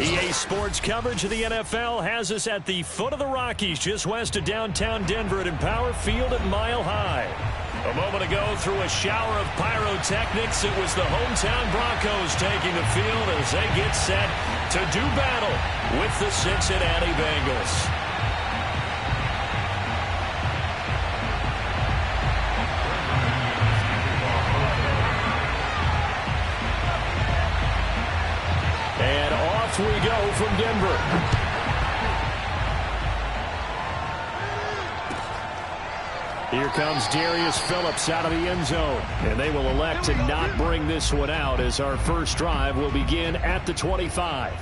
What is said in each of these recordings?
EA Sports coverage of the NFL has us at the foot of the Rockies, just west of downtown Denver at Empower Field at Mile High. A moment ago, through a shower of pyrotechnics, it was the hometown Broncos taking the field as they get set to do battle with the Cincinnati Bengals. And off we go from Denver. Here comes Darius Phillips out of the end zone. And they will elect to not bring this one out as our first drive will begin at the 25.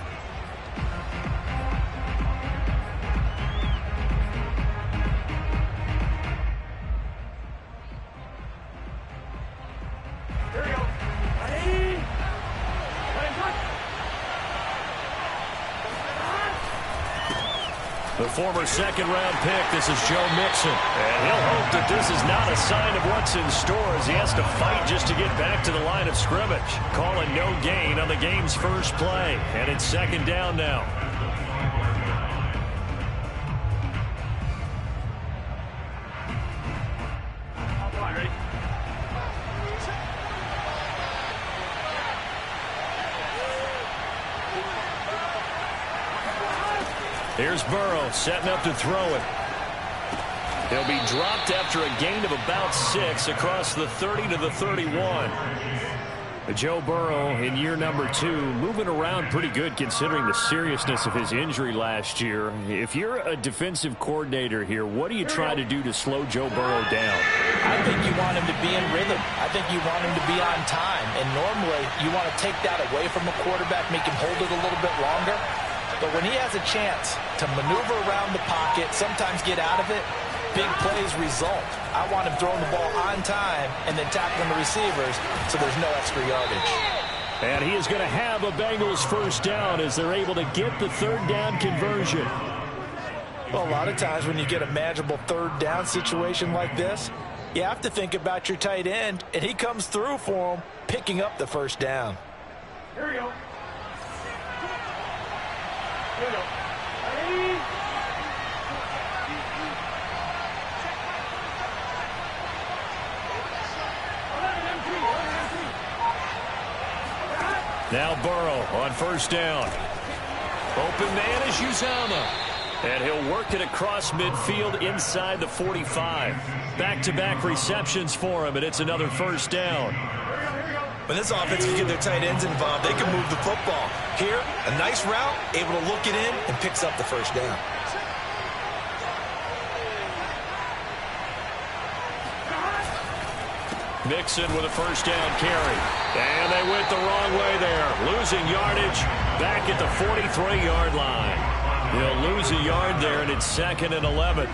The former second-round pick, this is Joe Mixon. And he'll hope that this is not a sign of what's in store as he has to fight just to get back to the line of scrimmage. Calling no gain on the game's first play. And it's second down now. Here's Burrow setting up to throw it. He'll be dropped after a gain of about 6 across the 30 to the 31. Joe Burrow in year number 2, moving around pretty good considering the seriousness of his injury last year. If you're a defensive coordinator here, what do you try to do to slow Joe Burrow down? I think you want him to be in rhythm. I think you want him to be on time. And normally you want to take that away from a quarterback, make him hold it a little bit longer. But when he has a chance to maneuver around the pocket, sometimes get out of it, big plays result. I want him throwing the ball on time and then tackling the receivers so there's no extra yardage. And he is going to have a Bengals first down as they're able to get the third down conversion. Well, a lot of times when you get a manageable third down situation like this, you have to think about your tight end, and he comes through for him, picking up the first down. Here we go. Here we go. Now Burrow on first down. Open man is Uzomah. And he'll work it across midfield inside the 45. Back-to-back receptions for him, and it's another first down. When this offense can get their tight ends involved, they can move the football. Here, a nice route, able to look it in, and picks up the first down. Mixon with a first down carry. And they went the wrong way there. Losing yardage back at the 43-yard line. He'll lose a yard there, and it's 2nd and 11.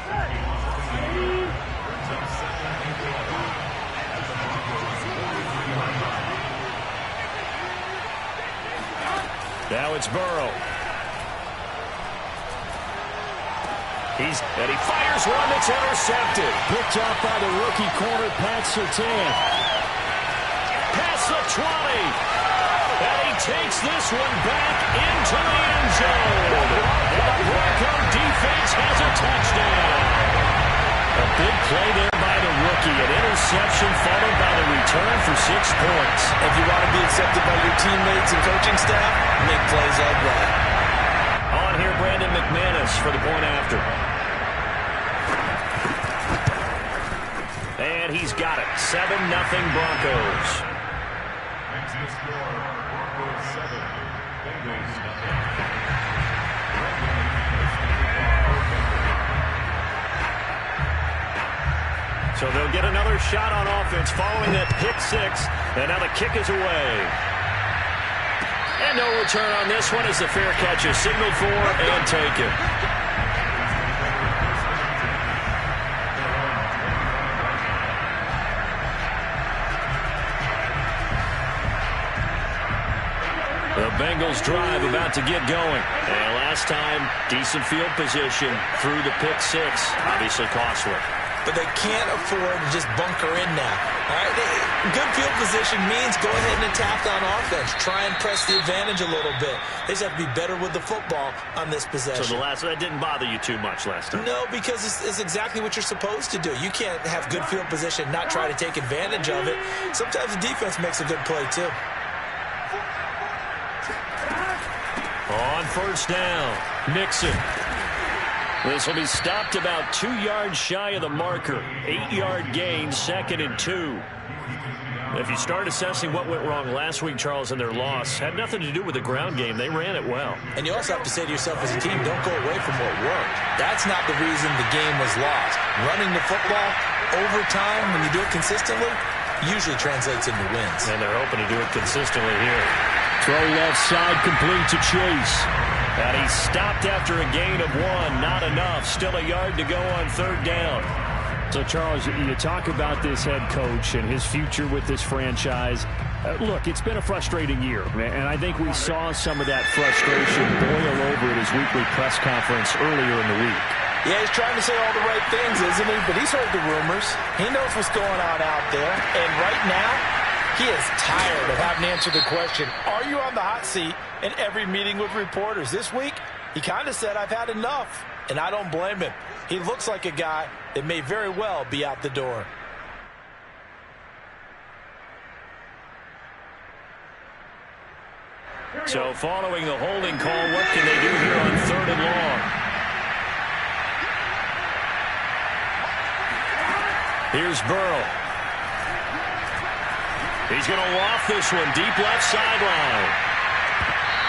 Now it's Burrow. And he fires one that's intercepted. Picked off by the rookie corner, Pat Surtain. Past the 20. And he takes this one back into the end zone. And the Bronco defense has a touchdown. A big play there by the rookie. An interception followed by the return for 6 points. If you want to be accepted by your teammates and coaching staff, make plays like that. On here, Brandon McManus for the point after. And he's got it. 7-0 Broncos. Broncos 7, Bengals nothing. So they'll get another shot on offense following that pick 6. And now the kick is away. And no return on this one as the fair catch is signaled for and taken. The Bengals drive about to get going. And last time, decent field position through the pick six. Obviously costly. But they can't afford to just bunker in now. All right? Good field position means go ahead and attack on offense. Try and press the advantage a little bit. They just have to be better with the football on this possession. So that didn't bother you too much last time? No, because it's exactly what you're supposed to do. You can't have good field position, not try to take advantage of it. Sometimes the defense makes a good play, too. On first down, Nixon. This will be stopped about 2 yards shy of the marker. 8-yard gain, 2nd and 2. If you start assessing what went wrong last week, Charles, in their loss, had nothing to do with the ground game. They ran it well. And you also have to say to yourself as a team, don't go away from what worked. That's not the reason the game was lost. Running the football over time, when you do it consistently, usually translates into wins. And they're hoping to do it consistently here. Throw left side, complete to Chase. And he stopped after a gain of 1. Not enough. Still a yard to go on third down. So, Charles, you talk about this head coach and his future with this franchise. Look, it's been a frustrating year, and I think we saw some of that frustration boil over at his weekly press conference earlier in the week. Yeah, he's trying to say all the right things, isn't he? But he's heard the rumors. He knows what's going on out there. And right now, he is tired of having to answer the question, are you on the hot seat in every meeting with reporters? This week, he kind of said, I've had enough. And I don't blame him. He looks like a guy that may very well be out the door. So following the holding call, what can they do here on 3rd and long? Here's Burrow. He's going to loft this one deep left sideline.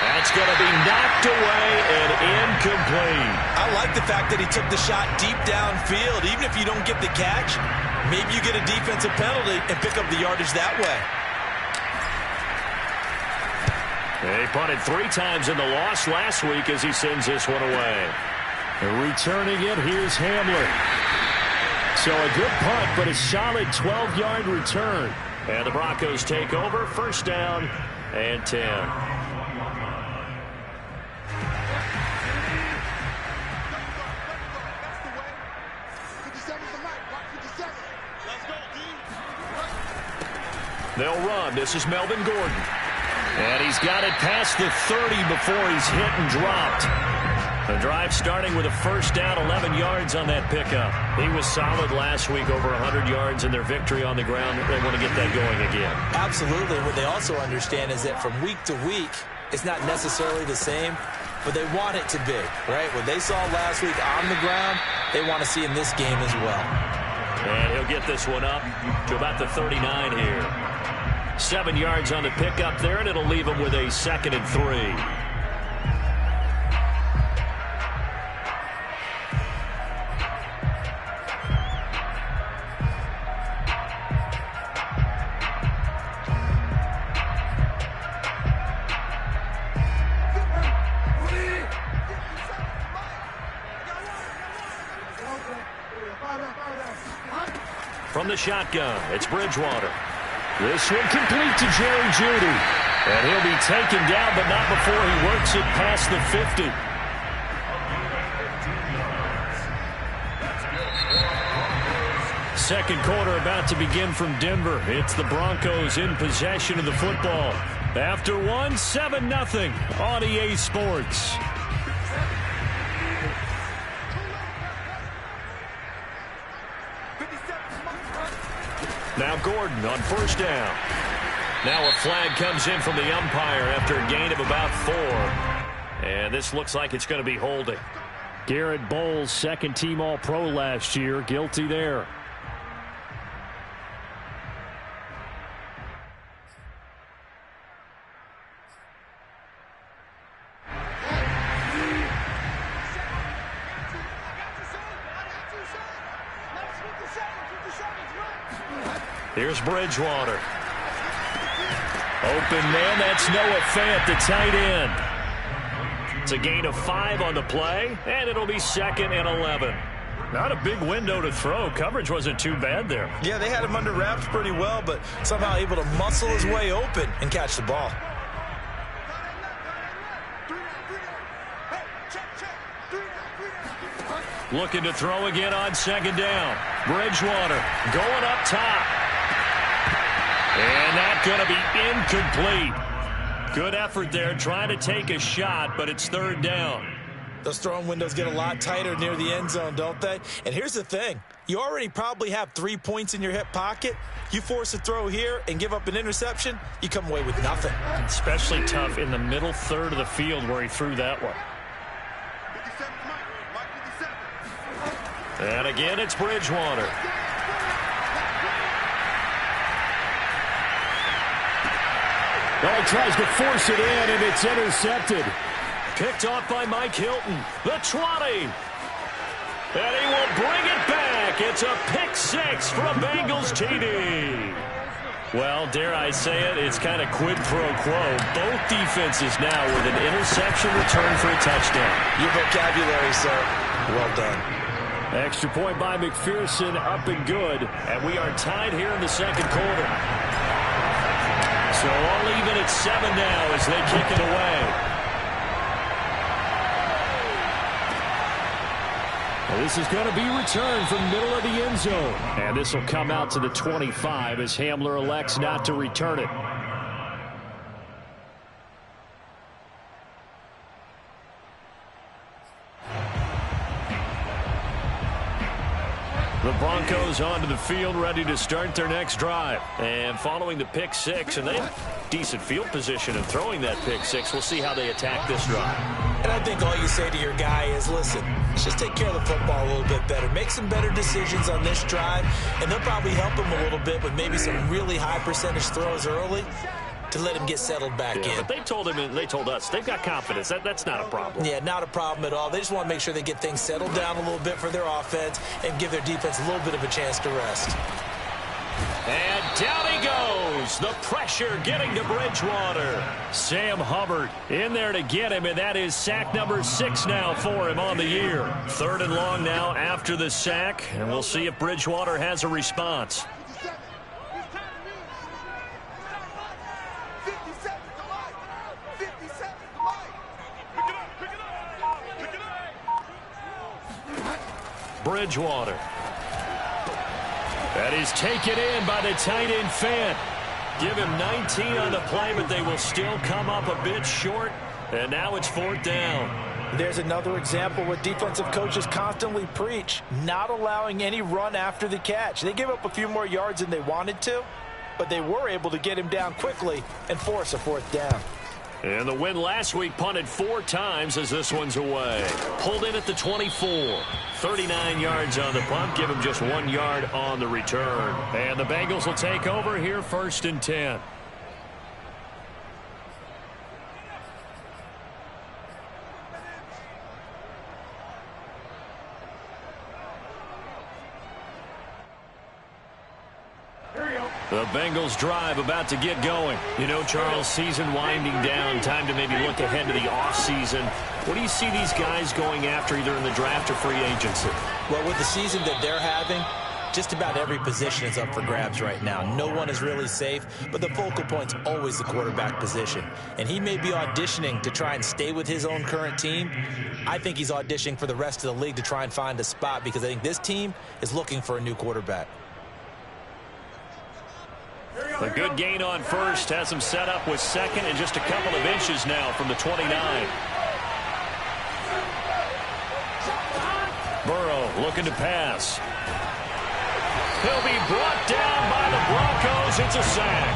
That's going to be knocked away and incomplete. I like the fact that he took the shot deep downfield. Even if you don't get the catch, maybe you get a defensive penalty and pick up the yardage that way. They punted 3 times in the loss last week as he sends this one away. Returning it, here's Hamler. So a good punt, but a solid 12-yard return. And the Broncos take over, first down and 10. They'll run. This is Melvin Gordon. And he's got it past the 30 before he's hit and dropped. The drive starting with a first down, 11 yards on that pickup. He was solid last week, over 100 yards in their victory on the ground. They want to get that going again. Absolutely. What they also understand is that from week to week, it's not necessarily the same, but they want it to be, right? What they saw last week on the ground, they want to see in this game as well. And he'll get this one up to about the 39 here. 7 yards on the pickup there, and it'll leave him with a 2nd and 3. From the shotgun, it's Bridgewater. This one complete to Jerry Jeudy. And he'll be taken down, but not before he works it past the 50. Second quarter about to begin from Denver. It's the Broncos in possession of the football. After 7-0 on EA Sports. Now Gordon on first down. Now a flag comes in from the umpire after a gain of about 4. And this looks like it's going to be holding. Garrett Bowles, second-team All-Pro last year, guilty there. Here's Bridgewater. Open man, that's Noah Fant, the tight end. It's a gain of 5 on the play, and it'll be 2nd and 11. Not a big window to throw. Coverage wasn't too bad there. Yeah, they had him under wraps pretty well, but somehow able to muscle his way open and catch the ball. Looking to throw again on second down. Bridgewater going up top. And that's going to be incomplete. Good effort there trying to take a shot, but it's third down. Those throwing windows get a lot tighter near the end zone, don't they? And here's the thing. You already probably have 3 points in your hip pocket. You force a throw here and give up an interception, you come away with nothing. Especially tough in the middle third of the field where he threw that one. And again, it's Bridgewater. Oh, he tries to force it in, and it's intercepted. Picked off by Mike Hilton. The 20. And he will bring it back. It's a pick six for a Bengals TD. Well, dare I say it, it's kind of quid pro quo. Both defenses now with an interception return for a touchdown. Your vocabulary, sir. Well done. Extra point by McPherson, up and good. And we are tied here in the second quarter. So all even at 7 now as they kick it away. Well, this is going to be returned from middle of the end zone. And this will come out to the 25 as Hamler elects not to return it. The Broncos onto the field, ready to start their next drive. And following the pick six, and they have decent field position in throwing that pick six. We'll see how they attack this drive. And I think all you say to your guy is, listen, let's just take care of the football a little bit better. Make some better decisions on this drive, and they'll probably help him a little bit with maybe some really high percentage throws early to let him get settled back in. But they told him and they told us they've got confidence. That's not a problem. Yeah, not a problem at all. They just want to make sure they get things settled down a little bit for their offense and give their defense a little bit of a chance to rest. And down he goes. The pressure getting to Bridgewater. Sam Hubbard in there to get him, and that is sack number 6 now for him on the year. 3rd and long now after the sack, and we'll see if Bridgewater has a response. Bridgewater. That is taken in by the tight end Fant. Give him 19 on the play, but they will still come up a bit short. And now it's 4th down. There's another example where defensive coaches constantly preach, not allowing any run after the catch. They give up a few more yards than they wanted to, but they were able to get him down quickly and force a 4th down. And the win last week punted 4 times as this one's away. Pulled in at the 24. 39 yards on the punt. Give him just 1 yard on the return. And the Bengals will take over here 1st and 10. The Bengals drive about to get going. You know, Charles, season winding down. Time to maybe look ahead to the offseason. What do you see these guys going after either in the draft or free agency? Well, with the season that they're having, just about every position is up for grabs right now. No one is really safe, but the focal point's always the quarterback position. And he may be auditioning to try and stay with his own current team. I think he's auditioning for the rest of the league to try and find a spot because I think this team is looking for a new quarterback. A good gain on 1st has him set up with 2nd and just a couple of inches now from the 29. Burrow looking to pass. He'll be brought down by the Broncos. It's a sack.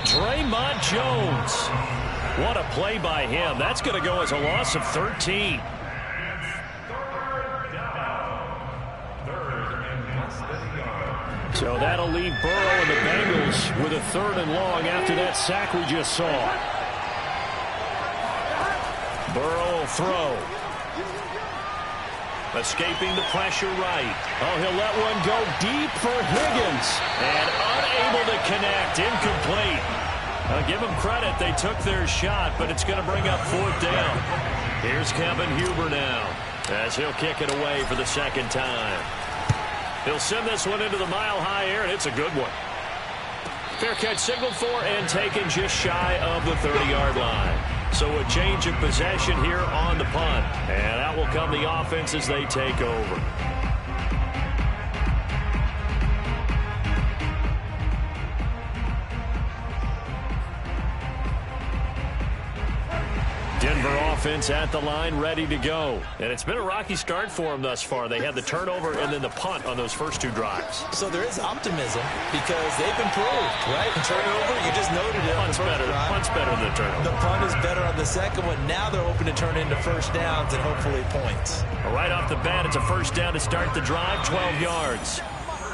Draymond Jones. What a play by him. That's going to go as a loss of 13. So that'll leave Burrow and the Bengals with a 3rd and long after that sack we just saw. Burrow will throw. Escaping the pressure right. Oh, he'll let one go deep for Higgins. And unable to connect. Incomplete. Give them credit. They took their shot, but it's going to bring up 4th down. Here's Kevin Huber now as he'll kick it away for the 2nd time. He'll send this one into the mile-high air, and it's a good one. Fair catch signaled for and taken just shy of the 30-yard line. So a change of possession here on the punt. And that will come the offense as they take over. Denver offense at the line, ready to go. And it's been a rocky start for them thus far. They had the turnover and then the punt on those first two drives. So there is optimism because they've improved, right? And turnover, you just noted it. Punt's better than the turnover. The punt is better on the second one. Now they're open to turn into first downs and hopefully points. Right off the bat, it's a first down to start the drive, 12 yards.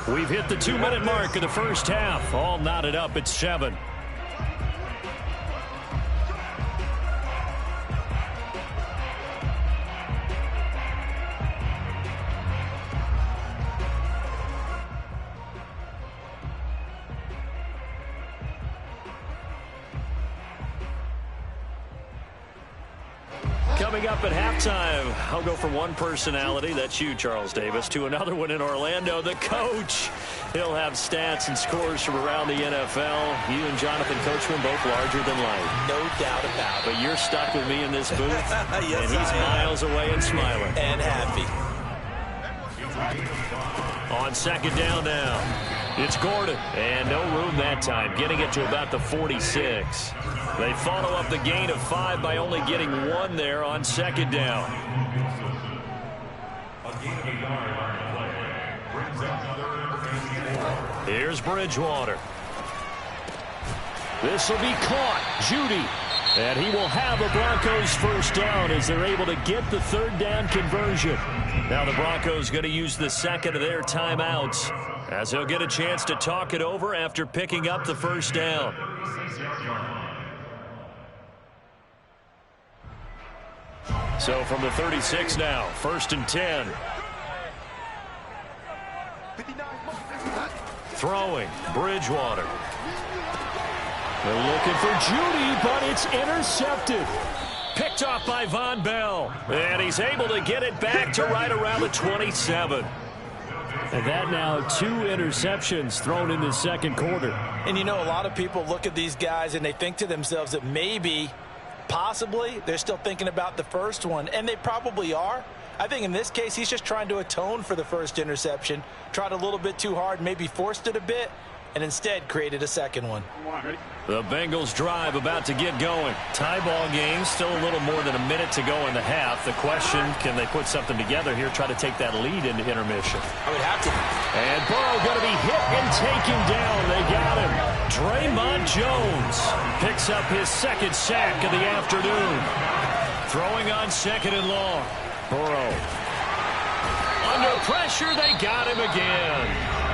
We've hit the 2-minute mark of the first half. All knotted up at 7. Coming up at halftime, I'll go from one personality, that's you, Charles Davis, to another one in Orlando, the coach. He'll have stats and scores from around the NFL. You and Jonathan Coachman both larger than life. No doubt about it. But you're stuck with me in this booth, yes, and he's miles away and smiling. And happy. On second down now, it's Gordon. And no room that time, getting it to about the 46. They follow up the gain of 5 by only getting 1 there on second down. Here's Bridgewater. This will be caught. Judy. And he will have a Broncos first down as they're able to get the third down conversion. Now the Broncos going to use the second of their timeouts as he'll get a chance to talk it over after picking up the first down. So from the 36 now, 1st and 10. Throwing, Bridgewater. They're looking for Judy, but it's intercepted. Picked off by Von Bell. And he's able to get it back to right around the 27. And that now 2 interceptions thrown in the second quarter. And you know, a lot of people look at these guys and they think to themselves that maybe, possibly, they're still thinking about the first one. And they probably are. I think in this case, he's just trying to atone for the first interception. Tried a little bit too hard, maybe forced it a bit, and instead created a second one. The Bengals drive about to get going. Tie ball game, still a little more than a minute to go in the half. The question, can they put something together here, try to take that lead into intermission? I would have to. And Burrow going to be hit and taken down. They got him. Draymond Jones picks up his second sack of the afternoon. Throwing on second and long. Burrow. Under pressure, they got him again.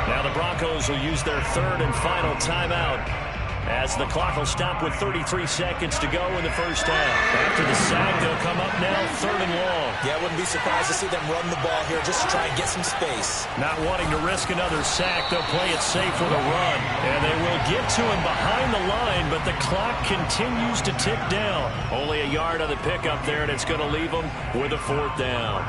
Now the Broncos will use their third and final timeout as the clock will stop with 33 seconds to go in the first half. After the sack, they'll come up now 3rd and long. Yeah, I wouldn't be surprised to see them run the ball here just to try and get some space. Not wanting to risk another sack, they'll play it safe with a run. And they will get to him behind the line, but the clock continues to tick down. Only a yard on the pickup there, and it's going to leave them with a 4th down.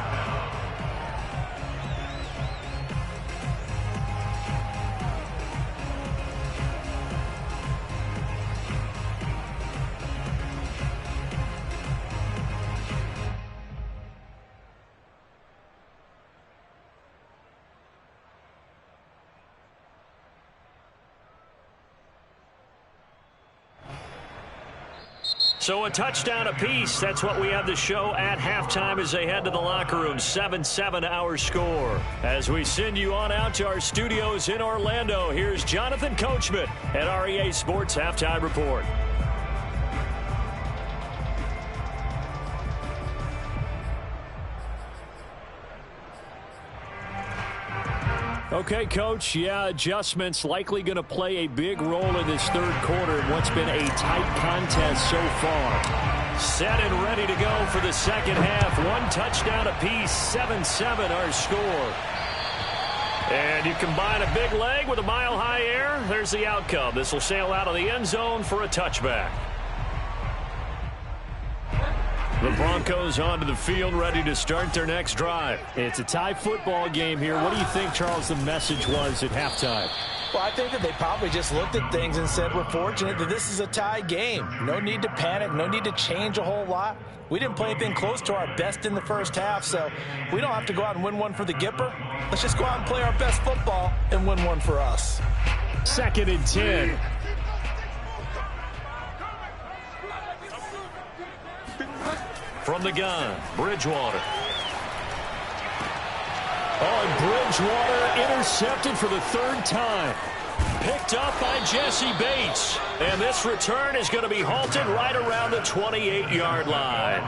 So a touchdown apiece. That's what we have the show at halftime as they head to the locker room. 7-7 our score. As we send you on out to our studios in Orlando, here's Jonathan Coachman at REA Sports Halftime Report. Okay, Coach, yeah, adjustments likely going to play a big role in this third quarter in what's been a tight contest so far. Set and ready to go for the second half. 1 touchdown apiece, 7-7 our score. And you combine a big leg with a mile-high air, there's the outcome. This will sail out of the end zone for a touchback. The Broncos onto the field, ready to start their next drive. It's a tie football game here. What do you think, Charles, the message was at halftime? Well, I think that they probably just looked at things and said, we're fortunate that this is a tie game. No need to panic, no need to change a whole lot. We didn't play anything close to our best in the first half, so we don't have to go out and win one for the Gipper. Let's just go out and play our best football and win one for us. 2nd and 10. From the gun, Bridgewater. Oh, and Bridgewater intercepted for the 3rd time. Picked up by Jesse Bates. And this return is going to be halted right around the 28-yard line.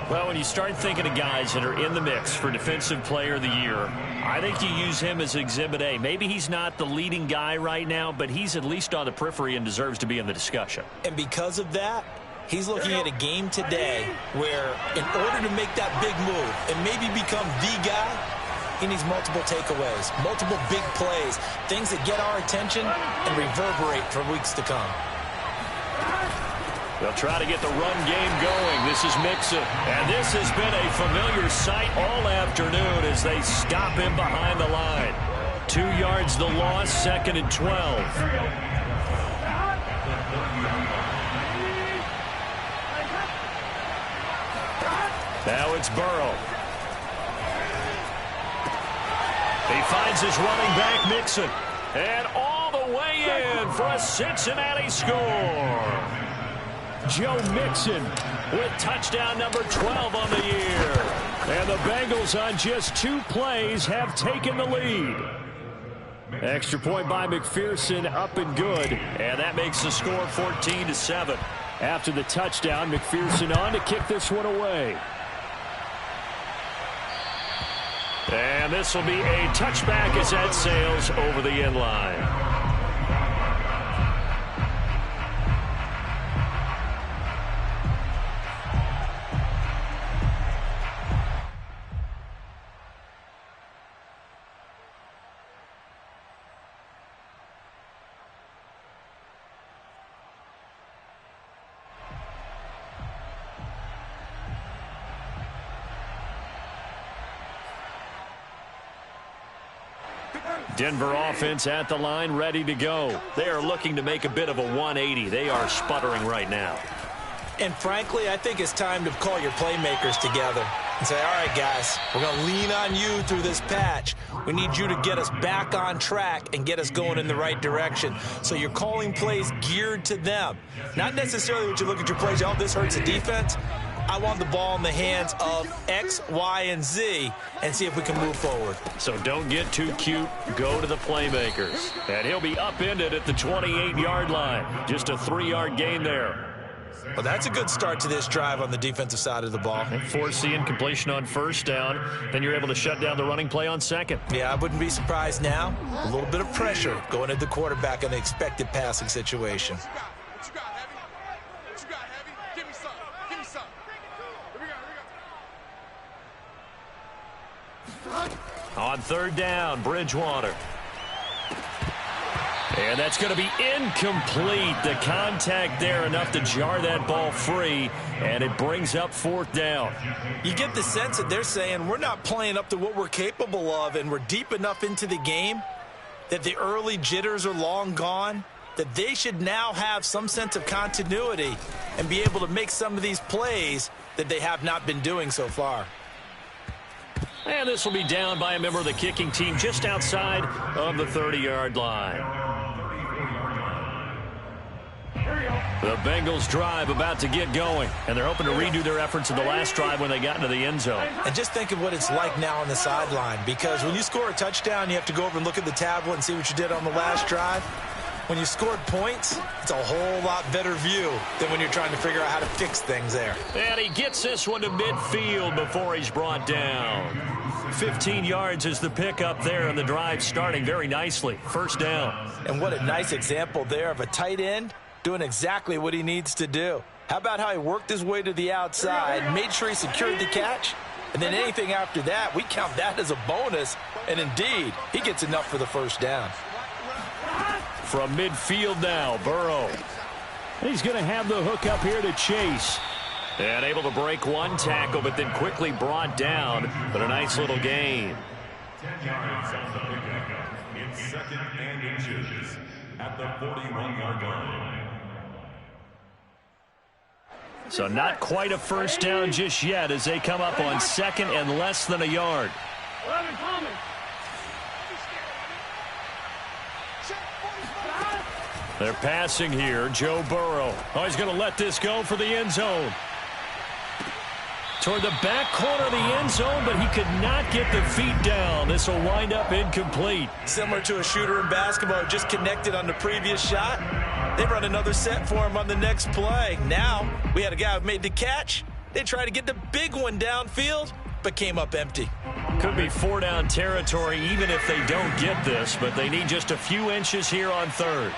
Well, when you start thinking of guys that are in the mix for Defensive Player of the Year, I think you use him as Exhibit A. Maybe he's not the leading guy right now, but he's at least on the periphery and deserves to be in the discussion. And because of that, he's looking at a game today where in order to make that big move and maybe become the guy, he needs multiple takeaways, multiple big plays, things that get our attention and reverberate for weeks to come. They'll try to get the run game going. This is Mixon. And this has been a familiar sight all afternoon as they stop him behind the line. 2 yards the loss, 2nd and 12. Now it's Burrow. He finds his running back, Mixon. And all the way in for a Cincinnati score. Joe Mixon with touchdown number 12 on the year. And the Bengals on just 2 plays have taken the lead. Extra point by McPherson, up and good. And that makes the score 14-7. After the touchdown, McPherson on to kick this one away. And this will be a touchback as that sails over the end line. Denver offense at the line, ready to go. They are looking to make a bit of a 180. They are sputtering right now. And frankly, I think it's time to call your playmakers together and say, all right, guys, we're going to lean on you through this patch. We need you to get us back on track and get us going in the right direction. So you're calling plays geared to them. Not necessarily what you look at your plays, oh, this hurts the defense. I want the ball in the hands of X, Y, and Z and see if we can move forward. So don't get too cute. Go to the playmakers. And he'll be upended at the 28-yard line. Just a 3-yard gain there. Well, that's a good start to this drive on the defensive side of the ball. Force the incompletion on 1st down. Then you're able to shut down the running play on 2nd. Yeah, I wouldn't be surprised now. A little bit of pressure going at the quarterback in the expected passing situation. On 3rd down, Bridgewater. And that's going to be incomplete. The contact there enough to jar that ball free, and it brings up 4th down. You get the sense that they're saying we're not playing up to what we're capable of, and we're deep enough into the game that the early jitters are long gone, that they should now have some sense of continuity and be able to make some of these plays that they have not been doing so far. And this will be down by a member of the kicking team just outside of the 30-yard line. The Bengals drive about to get going, and they're hoping to redo their efforts in the last drive when they got into the end zone. And just think of what it's like now on the sideline, because when you score a touchdown, you have to go over and look at the tablet and see what you did on the last drive. When you scored points, it's a whole lot better view than when you're trying to figure out how to fix things there. And he gets this one to midfield before he's brought down. 15 yards is the pickup there, and the drive starting very nicely. 1st down. And what a nice example there of a tight end doing exactly what he needs to do. How about how he worked his way to the outside, made sure he secured the catch, and then anything after that, we count that as a bonus, and indeed, he gets enough for the 1st down. From midfield now, Burrow. He's going to have the hook up here to Chase. And able to break one tackle, but then quickly brought down. But a nice little gain. It's 2nd and inches at the 41-yard line. So not quite a first down just yet as they come up on 2nd and less than a yard. They're passing here. Joe Burrow. Oh, he's going to let this go for the end zone. Toward the back corner of the end zone, but he could not get the feet down. This will wind up incomplete. Similar to a shooter in basketball, just connected on the previous shot. They run another set for him on the next play. Now, we had a guy who made the catch. They tried to get the big one downfield, but came up empty. Could be 4-down territory even if they don't get this, but they need just a few inches here on 3rd.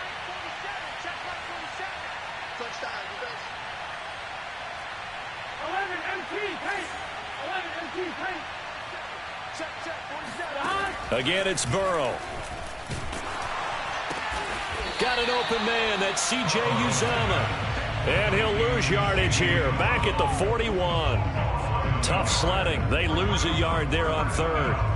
Again, it's Burrow. Got an open man. That's C.J. Uzomah. And he'll lose yardage here. Back at the 41. Tough sledding. They lose a yard there on 3rd.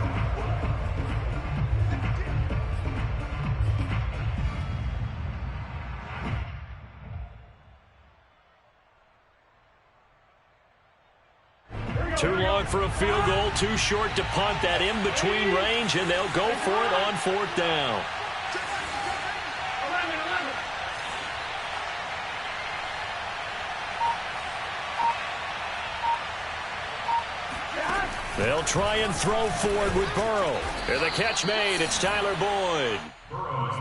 Too long for a field goal, too short to punt. That in-between range, and they'll go for it on 4th down. They'll try and throw forward with Burrow. And the catch made. It's Tyler Boyd.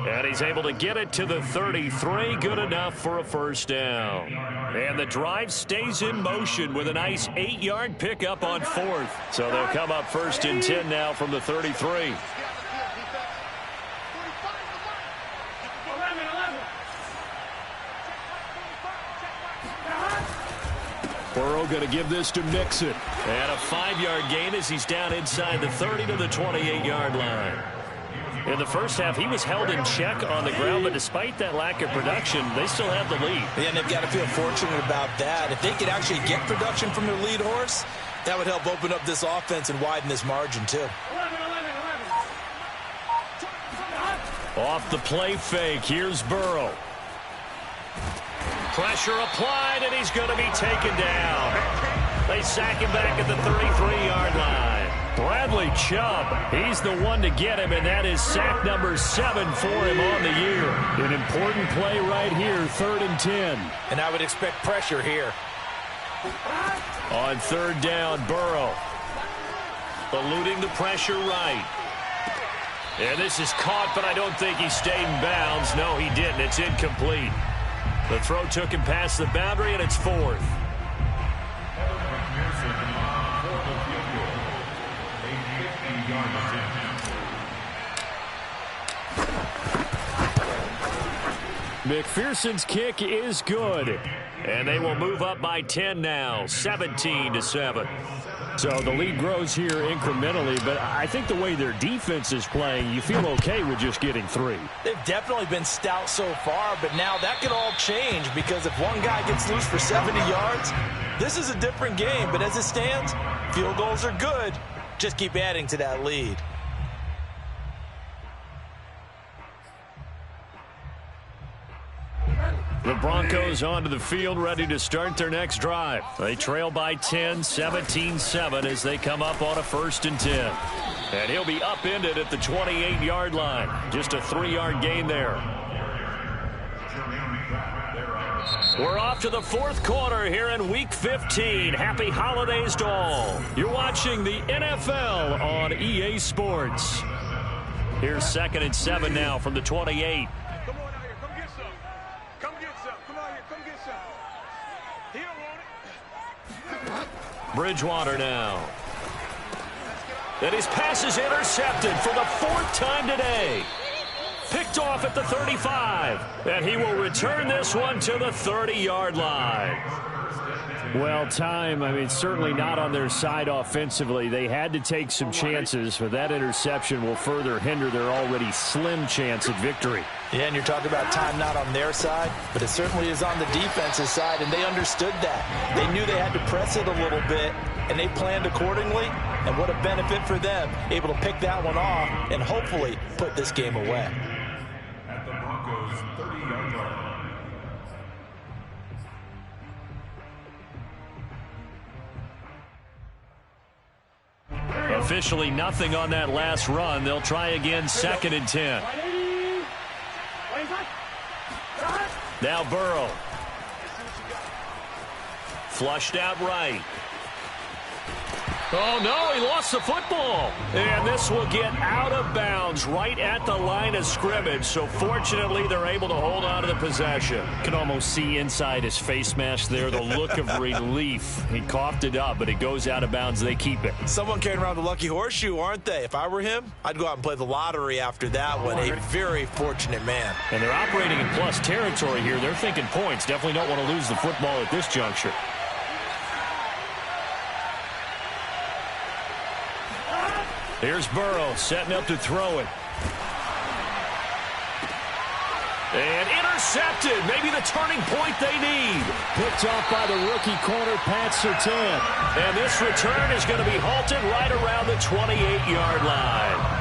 And he's able to get it to the 33. Good enough for a first down. And the drive stays in motion with a nice 8-yard pickup on 4th. So they'll come up 1st and 10 now from the 33. Burrow going to give this to Mixon. And a 5-yard gain as he's down inside the 30 to the 28-yard line. In the first half, he was held in check on the ground, but despite that lack of production, they still have the lead. Yeah, and they've got to feel fortunate about that. If they could actually get production from their lead horse, that would help open up this offense and widen this margin, too. Off the play fake, here's Burrow. Pressure applied, and he's going to be taken down. They sack him back at the 33-yard line. Bradley Chubb, he's the one to get him, and that is sack number 7 for him on the year. An important play right here, 3rd and 10. And I would expect pressure here. On 3rd down, Burrow. Eluding the pressure right. And this is caught, but I don't think he stayed in bounds. No, he didn't. It's incomplete. The throw took him past the boundary, and it's 4th. McPherson's kick is good. And they will move up by 10 now, 17-7. So the lead grows here incrementally, but I think the way their defense is playing, you feel okay with just getting 3. They've definitely been stout so far, but now that could all change because if one guy gets loose for 70 yards, this is a different game. But as it stands, field goals are good. Just keep adding to that lead. The Broncos onto the field, ready to start their next drive. They trail by 10, 17-7 as they come up on a 1st and 10. And he'll be upended at the 28-yard line. Just a 3-yard gain there. We're off to the 4th quarter here in Week 15. Happy holidays to all. You're watching the NFL on EA Sports. Here's 2nd and 7 now from the 28. Bridgewater now. And his pass is intercepted for the 4th time today. Picked off at the 35. And he will return this one to the 30-yard line. Well, time, I mean, certainly not on their side offensively. They had to take some chances, but that interception will further hinder their already slim chance at victory. Yeah, and you're talking about time not on their side, but it certainly is on the defensive side, and they understood that. They knew they had to press it a little bit, and they planned accordingly, and what a benefit for them, able to pick that one off and hopefully put this game away. At the Broncos' 30-yard line. Officially nothing on that last run. They'll try again, 2nd and 10. Now Burrow. Flushed out right. Oh, no, he lost the football. And this will get out of bounds right at the line of scrimmage. So fortunately, they're able to hold on to the possession. Can almost see inside his face mask there, the look of relief. He coughed it up, but it goes out of bounds. They keep it. Someone carrying around the lucky horseshoe, aren't they? If I were him, I'd go out and play the lottery after that one. A very fortunate man. And they're operating in plus territory here. They're thinking points. Definitely don't want to lose the football at this juncture. Here's Burrow setting up to throw it. And intercepted. Maybe the turning point they need. Picked off by the rookie corner, Pat Surtain. And this return is going to be halted right around the 28-yard line.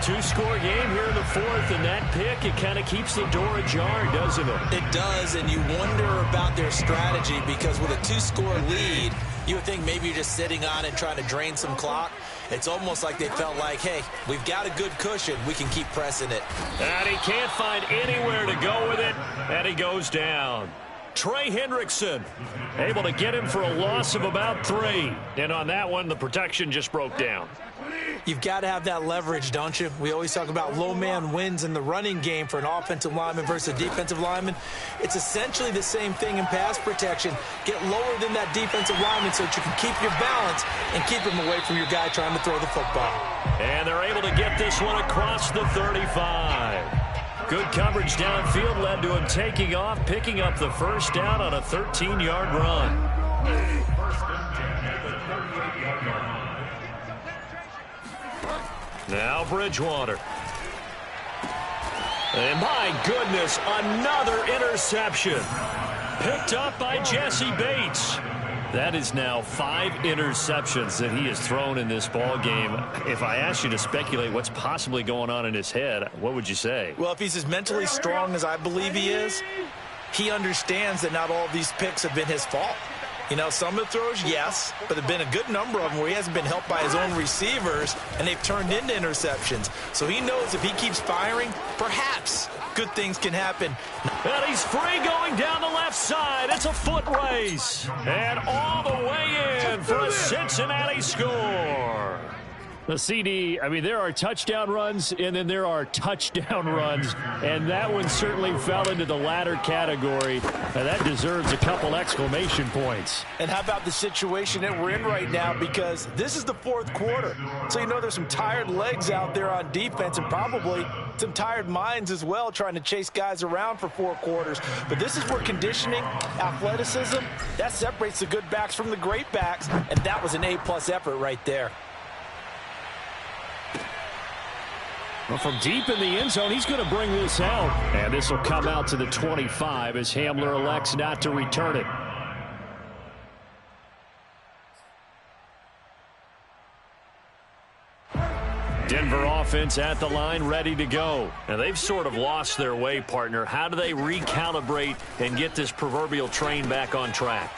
Two-score game here in the fourth, and that pick, it kind of keeps the door ajar, doesn't it? It does, and you wonder about their strategy because with a two-score lead, you would think maybe you're just sitting on it trying to drain some clock. It's almost like they felt like, hey, we've got a good cushion. We can keep pressing it. And he can't find anywhere to go with it, and he goes down. Trey Hendrickson able to get him for a loss of about 3. And on that one, the protection just broke down. You've got to have that leverage, don't you? We always talk about low man wins in the running game for an offensive lineman versus a defensive lineman. It's essentially the same thing in pass protection. Get lower than that defensive lineman so that you can keep your balance and keep him away from your guy trying to throw the football. And they're able to get this one across the 35. Good coverage downfield led to him taking off, picking up the first down on a 13-yard run. First and 10 at the 38-yard line. Now Bridgewater. And my goodness, another interception. Picked up by Jesse Bates. That is now 5 interceptions that he has thrown in this ball game. If I asked you to speculate what's possibly going on in his head, what would you say? Well, if he's as mentally strong as I believe he is, he understands that not all of these picks have been his fault. You know, some of the throws, yes, but there have been a good number of them where he hasn't been helped by his own receivers, and they've turned into interceptions. So he knows if he keeps firing, perhaps good things can happen. And he's free going down the left side. It's a foot race. And all the way in for a Cincinnati score. The CD, I mean, there are touchdown runs, and then there are touchdown runs, and that one certainly fell into the latter category. And that deserves a couple exclamation points. And how about the situation that we're in right now, because this is the fourth quarter. So you know there's some tired legs out there on defense and probably some tired minds as well trying to chase guys around for 4 quarters. But this is where conditioning, athleticism, that separates the good backs from the great backs, and that was an A-plus effort right there. Well, from deep in the end zone, he's going to bring this out. And this will come out to the 25 as Hamler elects not to return it. Denver offense at the line, ready to go. Now, they've sort of lost their way, partner. How do they recalibrate and get this proverbial train back on track?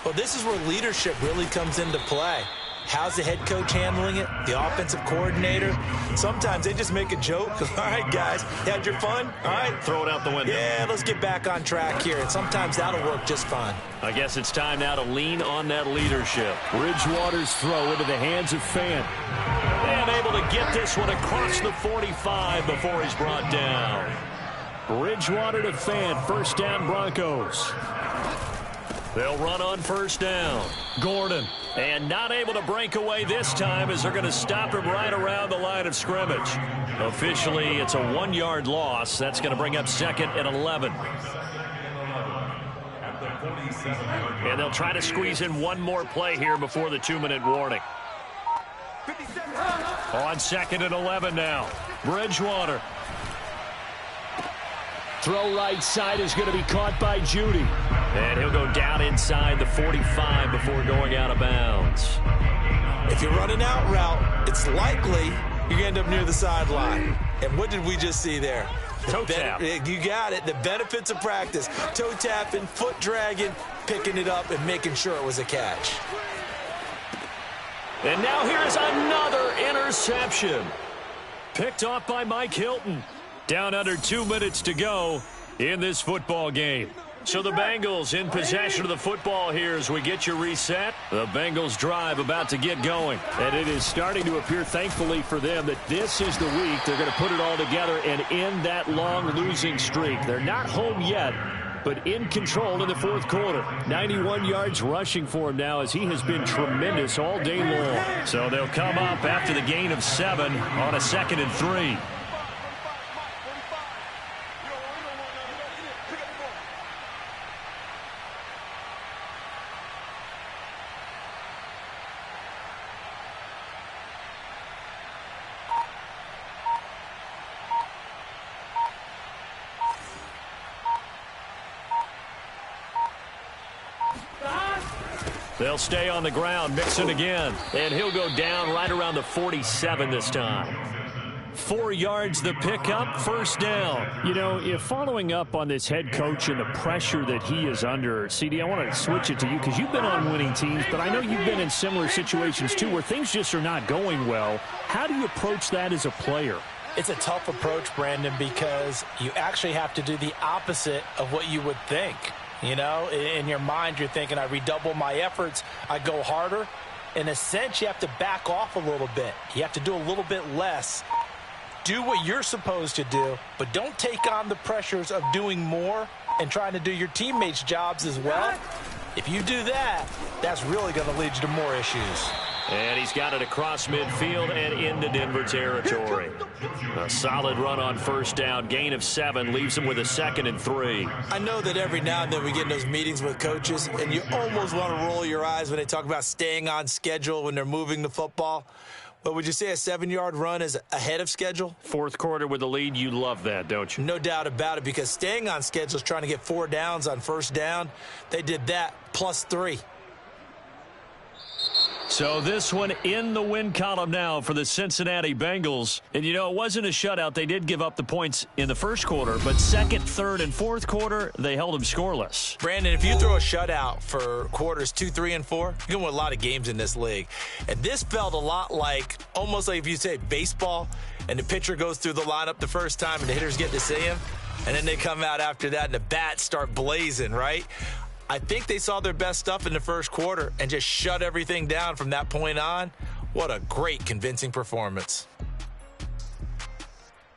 Well, this is where leadership really comes into play. How's the head coach handling it? The offensive coordinator? Sometimes they just make a joke. All right, guys, you had your fun? All right. Throw it out the window. Yeah, let's get back on track here. And sometimes that'll work just fine. I guess it's time now to lean on that leadership. Bridgewater's throw into the hands of Fant. And able to get this one across the 45 before he's brought down. Bridgewater to Fant. First down, Broncos. They'll run on first down. Gordon. And not able to break away this time as they're going to stop him right around the line of scrimmage. Officially, it's a 1-yard loss. That's going to bring up 2nd and 11. At the 47-yard line. And they'll try to squeeze in one more play here before the 2-minute warning. On 2nd and 11 now. Bridgewater. Throw right side is going to be caught by Judy. And he'll go down inside the 45 before going out of bounds. If you're running out route, it's likely you're going to end up near the sideline. And what did we just see there? Toe tap. You got it. The benefits of practice. Toe tapping, foot dragging, picking it up, and making sure it was a catch. And now here's another interception. Picked off by Mike Hilton. Down under 2 minutes to go in this football game. So the Bengals in possession of the football here as we get you reset. The Bengals drive about to get going. And it is starting to appear, thankfully for them, that this is the week they're going to put it all together and end that long losing streak. They're not home yet, but in control in the fourth quarter. 91 yards rushing for him now as he has been tremendous all day long. So they'll come up after the gain of 7 on a 2nd and 3. They'll stay on the ground, Mixon again, and he'll go down right around the 47 this time. 4 yards the pickup, first down. You know, if following up on this head coach and the pressure that he is under, CD, I want to switch it to you because you've been on winning teams, but I know you've been in similar situations too where things just are not going well. How do you approach that as a player? It's a tough approach, Brandon, because you actually have to do the opposite of what you would think. You know, in your mind, you're thinking, I redouble my efforts, I go harder. In a sense, you have to back off a little bit. You have to do a little bit less. Do what you're supposed to do, but don't take on the pressures of doing more and trying to do your teammates' jobs as well. If you do that, that's really going to lead you to more issues. And he's got it across midfield and into Denver territory. A solid run on first down. Gain of 7 leaves him with a 2nd and 3. I know that every now and then we get in those meetings with coaches, and you almost want to roll your eyes when they talk about staying on schedule when they're moving the football. But would you say a 7-yard run is ahead of schedule? Fourth quarter with the lead, you love that, don't you? No doubt about it, because staying on schedule is trying to get 4 downs on first down. They did that plus 3. So this one in the win column now for the Cincinnati Bengals. And, you know, it wasn't a shutout. They did give up the points in the first quarter, but second, third, and fourth quarter, they held them scoreless. Brandon, if you throw a shutout for quarters 2, 3, and 4, you're going to win a lot of games in this league. And this felt a lot like, almost like if you say baseball, and the pitcher goes through the lineup the first time and the hitters get to see him, and then they come out after that and the bats start blazing, right? I think they saw their best stuff in the first quarter and just shut everything down from that point on. What a great, convincing performance.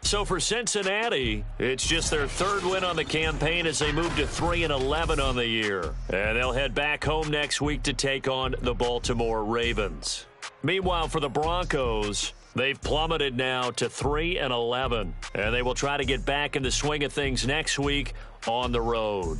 So for Cincinnati, it's just their 3rd win on the campaign as they move to 3-11 on the year. And they'll head back home next week to take on the Baltimore Ravens. Meanwhile, for the Broncos, they've plummeted now to 3-11. And they will try to get back in the swing of things next week on the road.